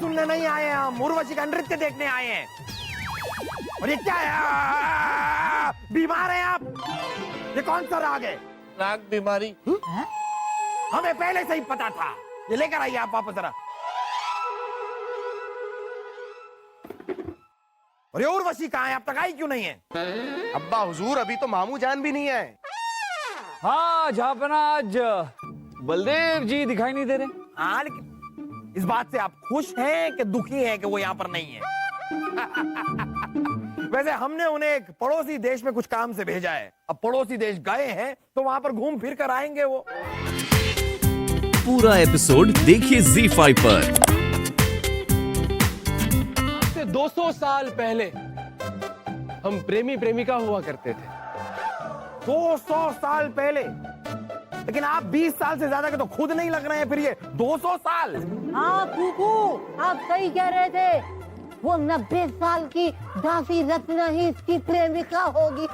सुनने नहीं आए हैं, हम उर्वशी का नृत्य देखने आए हैं। और ये क्या है? बीमार हैं आप? ये कौन सा राग है? राग बीमारी। हमें पहले से ही पता था। ये लेकर आइए आप वापस जरा। और ये उर्वशी कहाँ है? अब तक आई क्यों नहीं है? अब्बा हुजूर, अभी तो मामू जान भी नहीं है। हाँ जहापना, आज बलदेव जी दिखाई नहीं दे रहे। हाँ, लेकिन इस बात से आप खुश हैं कि दुखी हैं कि वो यहाँ पर नहीं है? वैसे हमने उन्हें एक पड़ोसी देश में कुछ काम से भेजा है। अब पड़ोसी देश गए हैं तो वहां पर घूम फिर कर आएंगे वो। पूरा एपिसोड देखिए ZEE5 पर। आज से 200 साल पहले हम प्रेमी प्रेमिका हुआ करते थे। 200 साल पहले? लेकिन आप 20 साल से ज्यादा के तो खुद नहीं लग रहे हैं, फिर ये 200 साल? हाँ कुकू, आप सही कह रहे थे। वो 90 साल की दासी रत्ना ही इसकी प्रेमिका होगी।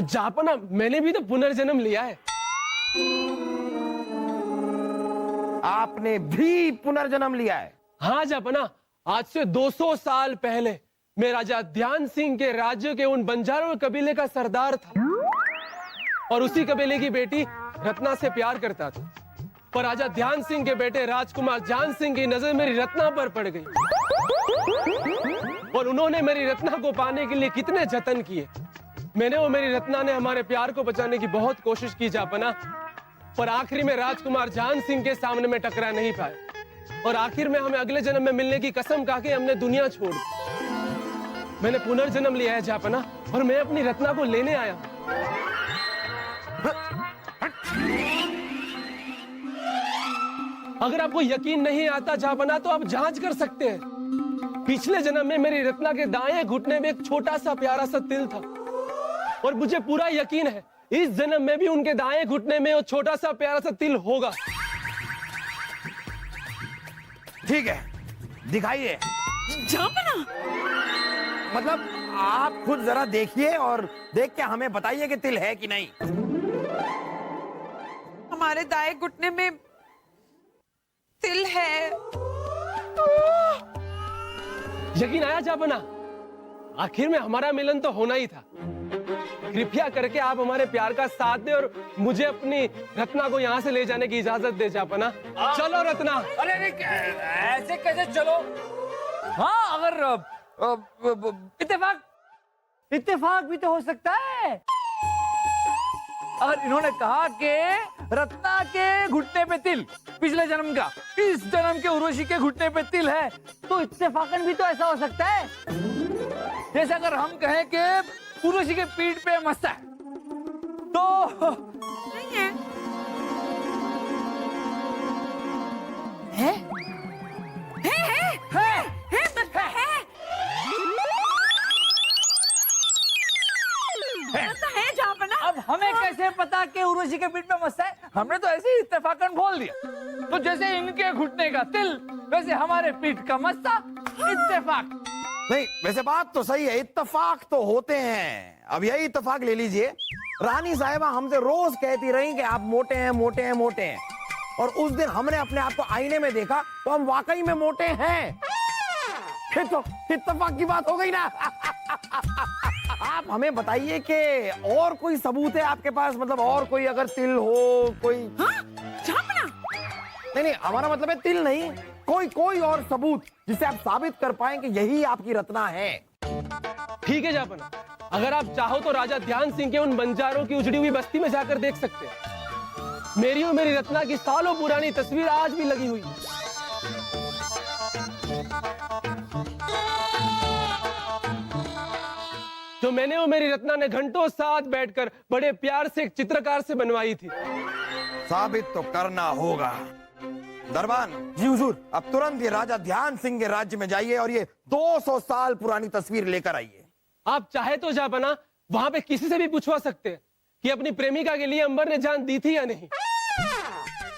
जापना, मैंने भी तो पुनर्जन्म लिया है। आपने भी पुनर्जन्म लिया है? हाँ जापना, आज से 200 साल पहले मैं राजा ध्यान सिंह के राज्य के उन बंजारों कबीले का सरदार था और उसी कबीले की बेटी रत्ना से प्यार करता था। पर राजा ध्यान सिंह के बेटे राजकुमार जान सिंह की नजर मेरी रत्ना पर पड़ गई और उन्होंने मेरी रत्ना को पाने के लिए कितने जतन किए। मैंने और मेरी रत्ना ने हमारे प्यार को बचाने की बहुत कोशिश की जापना, पर आखिरी में राजकुमार जान सिंह के सामने में टकरा नहीं पाए और आखिर में हमें अगले जन्म में मिलने की कसम खा के हमने दुनिया छोड़ दी। मैंने पुनर्जन्म लिया है जापना और मैं अपनी रत्ना को लेने आया। अगर आपको यकीन नहीं आता जापना तो आप जांच कर सकते हैं। पिछले जन्म में मेरी रत्ना के दाएं घुटने में एक छोटा सा प्यारा सा तिल था और मुझे पूरा यकीन है इस जन्म में भी उनके दाएं घुटने में वो छोटा सा प्यारा सा तिल होगा। ठीक है, दिखाइए। जापना, मतलब आप खुद जरा देखिए और देख के हमें बताइए कि तिल है कि नहीं। हमारे दाएं घुटने में तिल है। यकीन आया जापना? आखिर में हमारा मिलन तो होना ही था। कृपया करके आप हमारे प्यार का साथ दें और मुझे अपनी रत्ना को यहाँ से ले जाने की इजाजत दे जापना। चलो रत्ना। अरे ऐसे कैसे चलो? हाँ, अगर इत्तेफाक भी तो हो सकता है। अगर इन्होंने कहा कि रत्ना के घुटने पे तिल पिछले जन्म का, इस जन्म के उर्वशी के घुटने पे तिल है, तो इत्तेफाकन भी तो ऐसा हो सकता है। जैसे अगर हम कहें कि उर्वशी के पीठ पे मस्ता है, तो नहीं है। है? बस है। बस है जापना। अब हमें कैसे पता कि उर्वशी के पीठ पे मस्ता है? हमने तो ऐसे ही इत्तेफाकन बोल दिया। तो जैसे इनके घुटने का तिल, वैसे हमारे पीठ का मस्ता, इत्तेफाक। नहीं, वैसे बात तो सही है, इत्तेफाक तो होते हैं। अब यही इत्तेफाक ले लीजिए, रानी साहिबा हमसे रोज कहती रही कि आप मोटे हैं, मोटे हैं, मोटे हैं, और उस दिन हमने अपने आप को आईने में देखा तो हम वाकई में मोटे हैं। फिर तो इत्तेफाक की बात हो गई ना। आप हमें बताइए कि और कोई सबूत है आपके पास? मतलब और कोई अगर तिल हो कोई? हाँ? जापना, नहीं, हमारा मतलब है तिल नहीं, कोई और सबूत जिसे आप साबित कर पाएं कि यही आपकी रत्ना है। ठीक है जापना, अगर आप चाहो तो राजा ध्यान सिंह के उन बंजारों की उजड़ी हुई बस्ती में जाकर देख सकते हैं। मेरी और मेरी रत्ना की सालों पुरानी तस्वीर आज भी लगी हुई है। जो मैंने और मेरी रत्ना ने घंटों साथ बैठकर बड़े प्यार से एक चित्रकार से बनवाई थी। साबित तो करना होगा। दरबान जी हुजूर, अब तुरंत ये राजा ध्यान सिंह के राज्य में जाइए और ये 200 साल पुरानी तस्वीर लेकर आइए। आप चाहे तो जापना वहां पे किसी से भी पूछवा सकते हैं कि अपनी प्रेमिका के लिए अंबर ने जान दी थी या नहीं।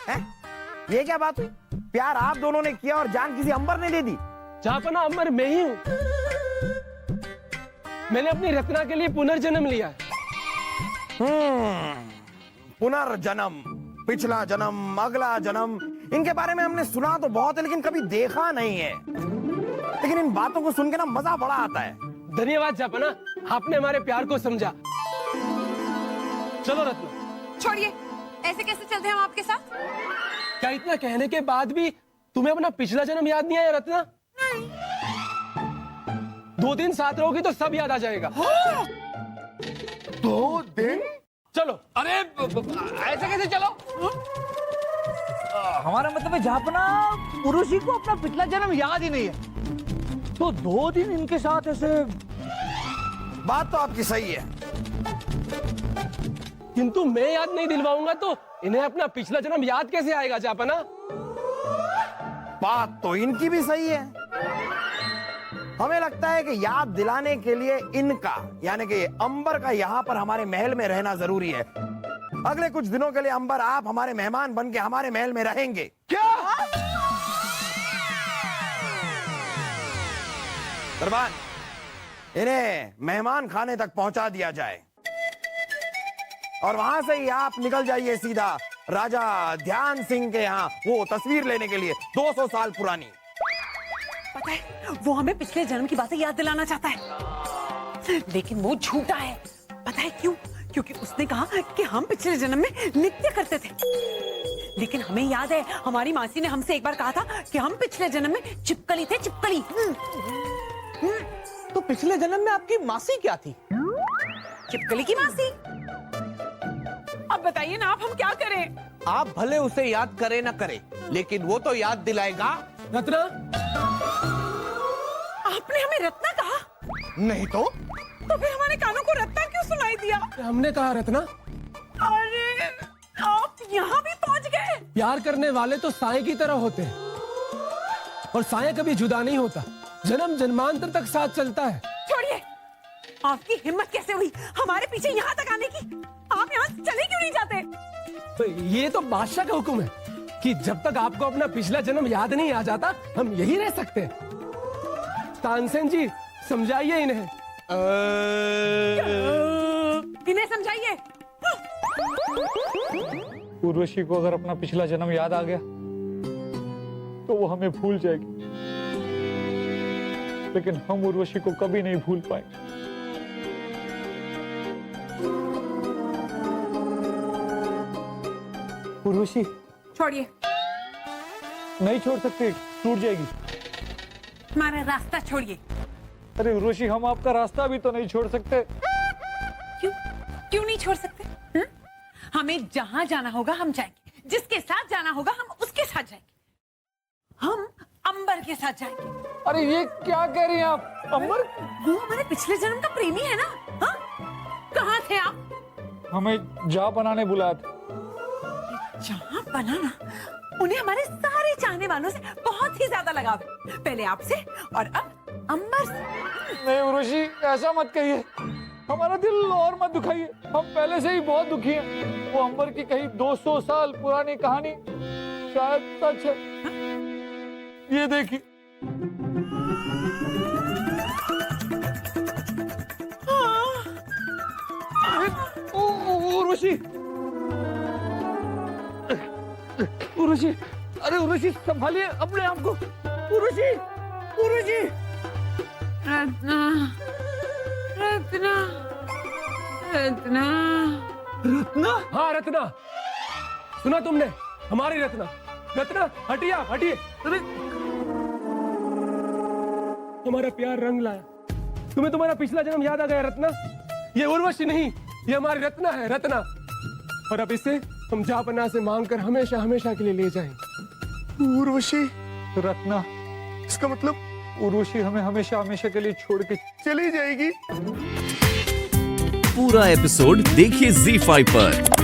है? ये क्या बात हुई? प्यार आप दोनों ने किया और जान किसी अंबर ने दे दी? जापना, अंबर मैं ही हूं। मैंने अपनी रत्ना के लिए पुनर्जन्म लिया है। पुनर्जन्म, पिछला जन्म, अगला जन्म, इनके बारे में हमने सुना तो बहुत है लेकिन कभी देखा नहीं है। लेकिन इन बातों को सुन के ना मजा बड़ा आता है। धन्यवाद जापना, आपने हमारे प्यार को समझा। चलो रत्ना। छोड़िए, ऐसे कैसे चलते हैं हम आपके साथ? क्या इतना कहने के बाद भी तुम्हें अपना पिछला जन्म याद नहीं आया रत्ना? नहीं। 2 दिन साथ रहोगी तो सब याद आ जाएगा। 2 दिन? चलो। अरे ऐसे कैसे चलो? हमारा मतलब है झापना उर्वशी को अपना पिछला जन्म याद ही नहीं है, तो 2 दिन इनके साथ ऐसे। बात तो आपकी सही है, किंतु मैं याद नहीं दिलवाऊंगा तो इन्हें अपना पिछला जन्म याद कैसे आएगा जापना? बात तो इनकी भी सही है। हमें लगता है कि याद दिलाने के लिए इनका यानी कि अंबर का यहाँ पर हमारे महल में रहना जरूरी है। अगले कुछ दिनों के लिए अंबर आप हमारे मेहमान बन के हमारे महल में रहेंगे। क्या? दरबान, इन्हें मेहमान खाने तक पहुंचा दिया जाए और वहां से ही आप निकल जाइए सीधा राजा ध्यान सिंह के यहाँ वो तस्वीर लेने के लिए 200 साल पुरानी। पता है, वो हमें पिछले जन्म की बातें याद दिलाना चाहता है, लेकिन वो झूठा है। पता है क्यों? क्योंकि उसने कहा कि हम पिछले जन्म में नृत्य करते थे। लेकिन हमें याद है, हमारी मासी ने हमसे एक बार कहा था कि हम पिछले जन्म में चिपकली थे, चिपकली। तो पिछले जन्म में आपकी मासी क्या थी? चिपकली की मासी। अब बताइए ना आप, हम क्या करें? आप भले उसे याद करे ना करे, लेकिन वो तो याद दिलाएगा। रत्ना, आपने हमें रत्ना कहा? नहीं तो फिर हमारे कानों को रत्ना क्यों सुनाई दिया? हमने कहा रत्ना। अरे आप यहाँ भी पहुँच गए। प्यार करने वाले तो साए की तरह होते हैं और साया कभी जुदा नहीं होता, जन्म जन्मांतर तक साथ चलता है। छोड़िए, आपकी हिम्मत कैसे हुई हमारे पीछे यहाँ तक आने की? आप यहाँ चले क्यों नहीं जाते? तो ये तो बादशाह का हुक्म है कि जब तक आपको अपना पिछला जन्म याद नहीं आ जाता हम यही रह सकते हैं। तानसेन जी समझाइए इन्हें। इन्हें समझाइए। उर्वशी को अगर अपना पिछला जन्म याद आ गया तो वो हमें भूल जाएगी, लेकिन हम उर्वशी को कभी नहीं भूल पाएंगे। उर्वशी छोड़िए, नहीं छोड़ सकते, टूट जाएगी। हमारा रास्ता छोड़िए। अरे उर्वशी, हम आपका रास्ता भी तो नहीं छोड़ सकते। क्यों? क्यों नहीं छोड़ सकते? हमें जहां जाना होगा हम जाएंगे, जिसके साथ जाना होगा हम उसके साथ जाएंगे। हम अंबर के साथ जाएंगे। अरे ये क्या कह रही हैं आप? अंबर? वो हमारे पिछले जन्म का प्रेमी है ना? हाँ? कहाँ थे आप? हमें जहाँ बनाने बुलाया था। जहाँ बनाना? उन्हें हमारे सारे चाहने वालों से बहुत ही ज्यादा लगाव है, पहले आपसे और अब अंबर से। नहीं उर्वशी, ऐसा मत कहिए, हमारा दिल और मत दुखाइए। हम पहले से ही बहुत दुखी हैं। वो अंबर की कहीं 200 साल पुरानी कहानी शायद सच है। ये देखिए। उर्वशी, उर्वशी, अरे उर्वशी संभालिए अपने आप को। उर्वशी, उर्वशी। रत्ना, रत्ना, रत्ना, रत्ना? हाँ रत्ना, सुना तुमने? हमारी रत्ना। रत्ना हटिए, आप हटिए। अरे तुम्हारा प्यार रंग लाया, तुम्हें तुम्हारा पिछला जन्म याद आ गया रत्ना। ये उर्वशी नहीं, ये हमारी रत्ना है, रत्ना। और अब इसे हम जापना से मांगकर हमेशा हमेशा के लिए ले जाएंगे। उर्वशी? रत्ना, इसका मतलब उर्वशी हमें हमेशा हमेशा के लिए छोड़ के चली जाएगी? पूरा एपिसोड देखिए ZEE5 पर।